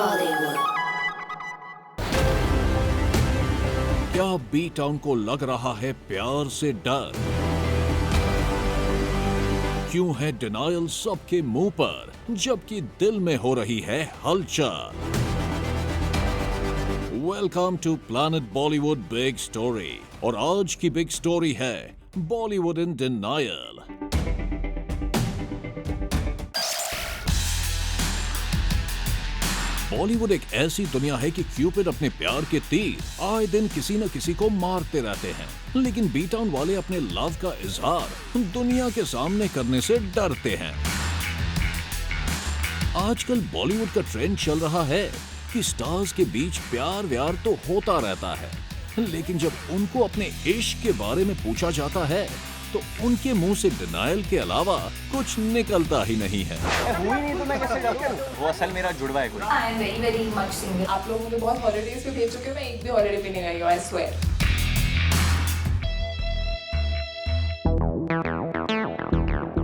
Bollywood. क्या B town को लग रहा है प्यार से डर? क्यों है डिनायल सबके मुंह पर जबकि दिल में हो रही है हलचल? Welcome to planet Bollywood big story. और आज की बिग स्टोरी है बॉलीवुड इन डिनायल। बॉलीवुड एक ऐसी दुनिया है कि क्यूपिड अपने प्यार के तीर आए दिन किसी न किसी को मारते रहते हैं, लेकिन बी टाउन वाले अपने लव का इजहार दुनिया के सामने करने से डरते हैं। आजकल बॉलीवुड का ट्रेंड चल रहा है कि स्टार्स के बीच प्यार व्यार तो होता रहता है, लेकिन जब उनको अपने इश्क के बारे में पूछा जाता है तो उनके मुंह से डिनायल के अलावा कुछ निकलता ही नहीं है। हुई नहीं तो मैं कैसे जाऊँ? वो असल मेरा जुड़वा है कोई। I am very much single. आप लोग मुझे बहुत हॉलीडेज पे भेज चुके हैं, मैं एक भी हॉलीडे पे नहीं गई हूँ, आई स्वेयर।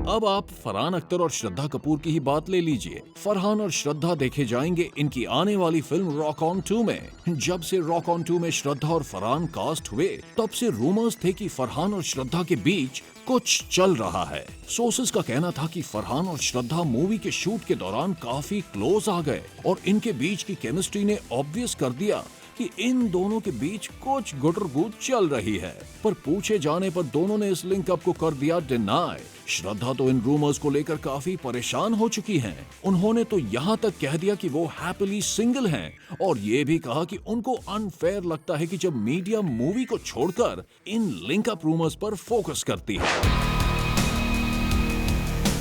अब आप फरहान अख्तर और श्रद्धा कपूर की ही बात ले लीजिए। फरहान और श्रद्धा देखे जाएंगे इनकी आने वाली फिल्म रॉक ऑन 2 में। जब से रॉक ऑन 2 में श्रद्धा और फरहान कास्ट हुए, तब से रूमर्स थे कि फरहान और श्रद्धा के बीच कुछ चल रहा है। सोर्सेज का कहना था कि फरहान और श्रद्धा मूवी के शूट के दौरान काफी क्लोज आ गए और इनके बीच की केमिस्ट्री ने ऑब्वियस कर दिया कि इन दोनों के बीच कुछ गुटरगुट चल रही है। पर पूछे जाने पर दोनों ने इस लिंक अप को कर दिया डिनाई। श्रद्धा तो इन रूमर्स को लेकर काफी परेशान हो चुकी हैं। उन्होंने तो यहाँ तक कह दिया कि वो हैप्पीली सिंगल हैं और ये भी कहा कि उनको अनफेयर लगता है कि जब मीडिया मूवी को छोड़कर इन लिंक अप रूमर्स पर फोकस करती है।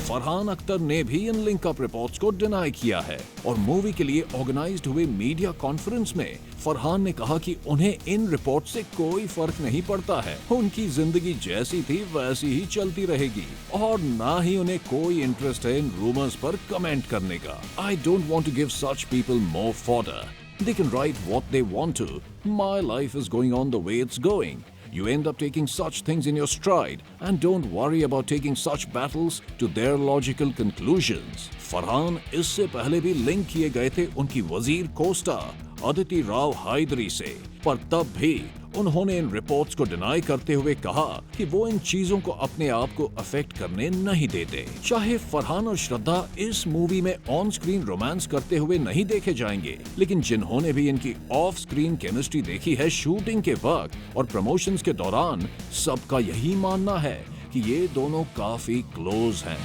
फरहान अख्तर ने भी इन लिंक अप रिपोर्ट्स को डिनाई किया है और मूवी के लिए ऑर्गेनाइज्ड हुए मीडिया कॉन्फ्रेंस में फरहान ने कहा कि उन्हें इन रिपोर्ट से कोई फर्क नहीं पड़ता है, उनकी जिंदगी जैसी थी वैसी ही चलती रहेगी और ना ही उन्हें कोई इंटरेस्ट है इन रूमर्स पर कमेंट करने का। I don't want to give such people more fodder. They can write what they want to. My life is going on the way it's going. You end up taking such things in your stride and don't worry about taking such battles to their logical conclusions. Farhan इससे पहले भी link किए गए थे उनकी वजीर Costa Aditi Rao हायदरी से, पर तब भी उन्होंने इन रिपोर्ट्स को डिनाई करते हुए कहा कि वो इन चीजों को अपने आप को अफेक्ट करने नहीं देते। चाहे फरहान और श्रद्धा इस मूवी में ऑन स्क्रीन रोमांस करते हुए नहीं देखे जाएंगे, लेकिन जिन्होंने भी इनकी ऑफ स्क्रीन केमिस्ट्री देखी है शूटिंग के वक्त और प्रमोशंस के दौरान, सबका यही मानना है कि ये दोनों काफी क्लोज हैं।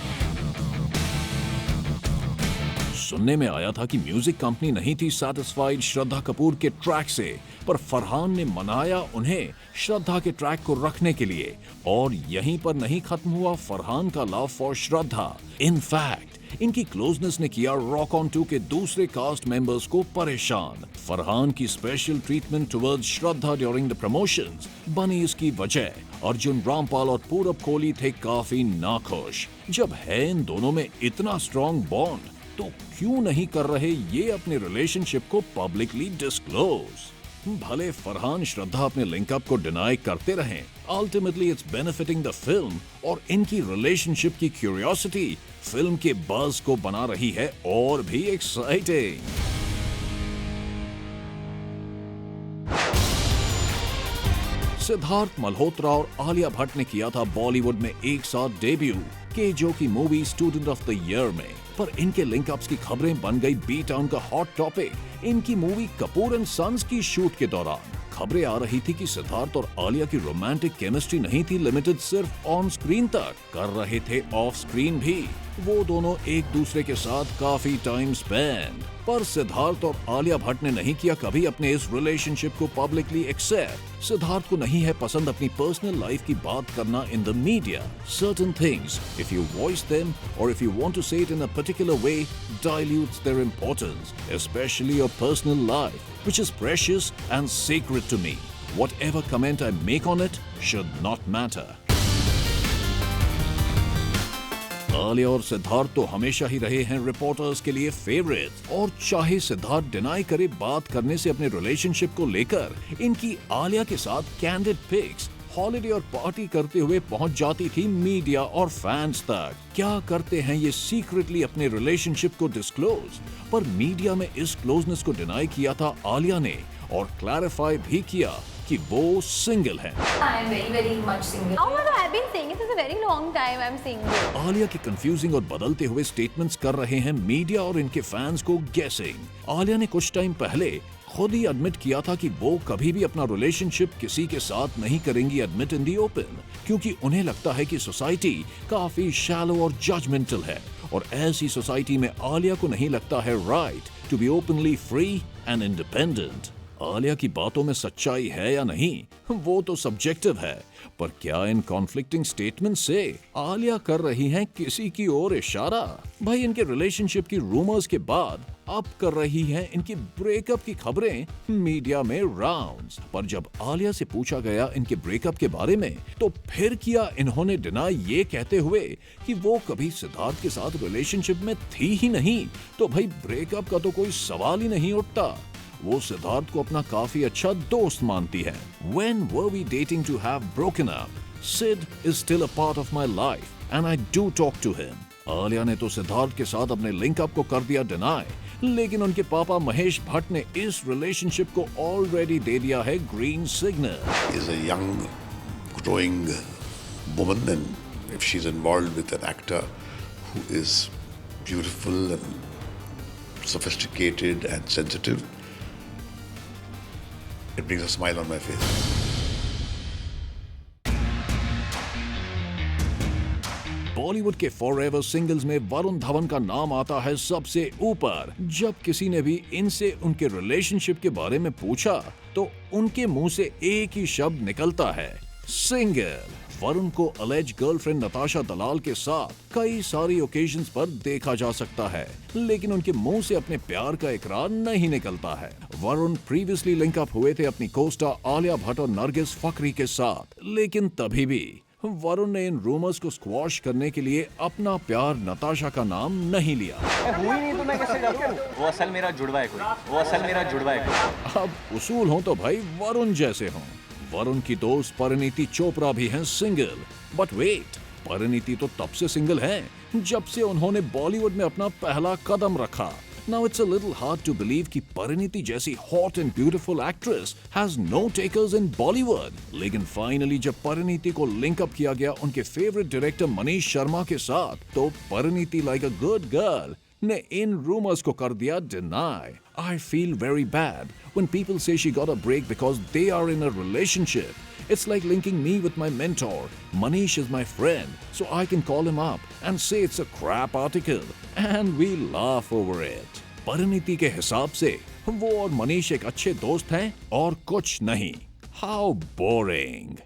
सुनने में आया था कि म्यूजिक कंपनी नहीं थी सैटिस्फाइड श्रद्धा कपूर के ट्रैक से, पर फरहान ने मनाया उन्हें श्रद्धा के ट्रैक को रखने के लिए और यहीं पर नहीं खत्म हुआ फरहान का लव फॉर श्रद्धा। इनफैक्ट इनकी क्लोजनेस ने किया रॉक ऑन 2 के दूसरे कास्ट मेंबर्स को परेशान। फरहान की special treatment towards Shraddha during the promotions बनी इसकी वजह। अर्जुन रामपाल और पूरब कोहली थे काफी नाखुश। जब है इन दोनों में इतना स्ट्रॉन्ग बॉन्ड, तो क्यों नहीं कर रहे ये अपने रिलेशनशिप को पब्लिकली डिस्क्लोज। भले फरहान श्रद्धा अपने लिंकअप को डिनाई करते रहें, ultimately it's benefiting the film और इनकी रिलेशनशिप की क्यूरियोसिटी फिल्म के बज़ को बना रही है और भी एक्साइटिंग। सिद्धार्थ मल्होत्रा और आलिया भट्ट ने किया था बॉलीवुड में एक साथ डेब्यू के जो की movie student of the year में, पर इनके लिंकअप्स की खबरें बन गई बी टाउन का हॉट टॉपिक। इनकी मूवी कपूर एंड सन्स की शूट के दौरान खबरें आ रही थी कि सिद्धार्थ और आलिया की रोमांटिक केमिस्ट्री नहीं थी लिमिटेड सिर्फ ऑन स्क्रीन तक, कर रहे थे ऑफ स्क्रीन भी। वो दोनों एक दूसरे के साथ काफी टाइम स्पेंड, पर सिद्धार्थ और आलिया भट्ट ने नहीं किया कभी अपने इस रिलेशनशिप को पब्लिकली एक्सेप्ट। सिद्धार्थ को नहीं है पसंद अपनी पर्सनल लाइफ की बात करना in the media. Certain things if you voice them और इफ यू वांट टू से it in a particular way dilutes their importance, especially your personal life, which is precious and sacred to me. Whatever comment I make on it should not matter. Alia और सिद्धार्थ तो हमेशा ही रहे हैं reporters के लिए favourite, और चाहे सिद्धार्थ डिनाई करे बात करने से अपने रिलेशनशिप को लेकर, इनकी आलिया के साथ कैंडिड पिक्स हॉलिडे और पार्टी करते हुए पहुंच जाती थी मीडिया और फैंस तक। क्या करते हैं ये सीक्रेटली अपने रिलेशनशिप को डिस्क्लोज, पर मीडिया में इस क्लोजनेस को डिनाई किया था आलिया ने और क्लैरिफाई भी किया कि वो सिंगल है। I am very, very much single. Oh my God, I've been saying it since a very long time. I'm single. Alia के कंफ्यूजिंग और बदलते हुए स्टेटमेंट्स कर रहे हैं मीडिया और इनके फैंस को गेसिंग। आलिया ने कुछ टाइम पहले खुद ही एडमिट किया था कि वो कभी भी अपना रिलेशनशिप किसी के साथ नहीं करेंगी एडमिट इन दी ओपन, क्योंकि उन्हें लगता है कि सोसाइटी काफी शैलो और जजमेंटल है और ऐसी सोसाइटी में आलिया को नहीं लगता है right to be openly free and independent. Alia की बातों में सच्चाई है या नहीं वो तो सब्जेक्टिव है, पर क्या इन कॉन्फ्लिक्टिंग स्टेटमेंट से आलिया कर रही हैं किसी की ओर इशारा? भाई इनके रिलेशनशिप की रूमर्स के बाद अब कर रही हैं इनकी ब्रेकअप की खबरें मीडिया में राउंड्स। पर जब आलिया से पूछा गया इनके ब्रेकअप के बारे में तो फिर किया इन्होंने डिनाई ये कहते हुए कि वो कभी सिद्धार्थ के साथ रिलेशनशिप में थी ही नहीं, तो भाई ब्रेकअप का तो कोई सवाल ही नहीं उठता। वो सिद्धार्थ को अपना काफी अच्छा दोस्त मानती है। When were we dating to have broken up? Sid is still a part of my life and I do talk to him. Alia ने तो सिद्धार्थ के साथ अपने लिंकअप को कर दिया डिनाई, लेकिन उनके पापा महेश भट्ट ने इस रिलेशनशिप को ऑलरेडी दे दिया है green signal. Is a young, growing woman, and if she's involved with an actor who is beautiful and sophisticated and sensitive, it brings a smile on my face. Bollywood के forever singles में वरुण धवन का नाम आता है सबसे ऊपर। जब किसी ने भी इनसे उनके रिलेशनशिप के बारे में पूछा तो उनके मुंह से एक ही शब्द निकलता है, सिंगल। वरुण को अलेज गर्लफ्रेंड नताशा दलाल के साथ कई सारी ओकेजन्स पर देखा जा सकता है, लेकिन उनके मुंह से अपने प्यार का इकरार नहीं निकलता है। वरुण प्रीवियसली लिंकअप हुए थे अपनी कोस्टा आलिया भट्ट और नरगिस फकरी के साथ, लेकिन तभी भी वरुण ने इन रूमर्स को स्क्वॉश करने के लिए अपना प्यार नताशा का नाम नहीं लिया। हुई नहीं तो मैं कैसे करूं? वो असल मेरा जुड़वा है कोई। अब उसूल हो तो भाई वरुण जैसे हों। वरुण की दोस्त परिणीति चोपड़ा भी हैं सिंगल, बट वेट, परिणीति तो तब से सिंगल हैं जब से उन्होंने बॉलीवुड में अपना पहला कदम रखा। Now it's a little hard to believe कि परिणीति जैसी hot and beautiful actress has no takers in Bollywood। लेकिन फाइनली जब परिणीति को लिंक अप किया गया उनके फेवरेट डायरेक्टर मनीष शर्मा के साथ, तो Parineeti like a good girl ने इन रूमर्स को कर दिया deny. I feel very bad when people say she got a break because they are in a relationship. It's like linking me with my mentor. Manish is my friend, so I can call him up and say it's a crap article, and we laugh over it. Parineeti के हिसाब से वो और मनीष एक अच्छे दोस्त हैं और कुछ नहीं। How boring.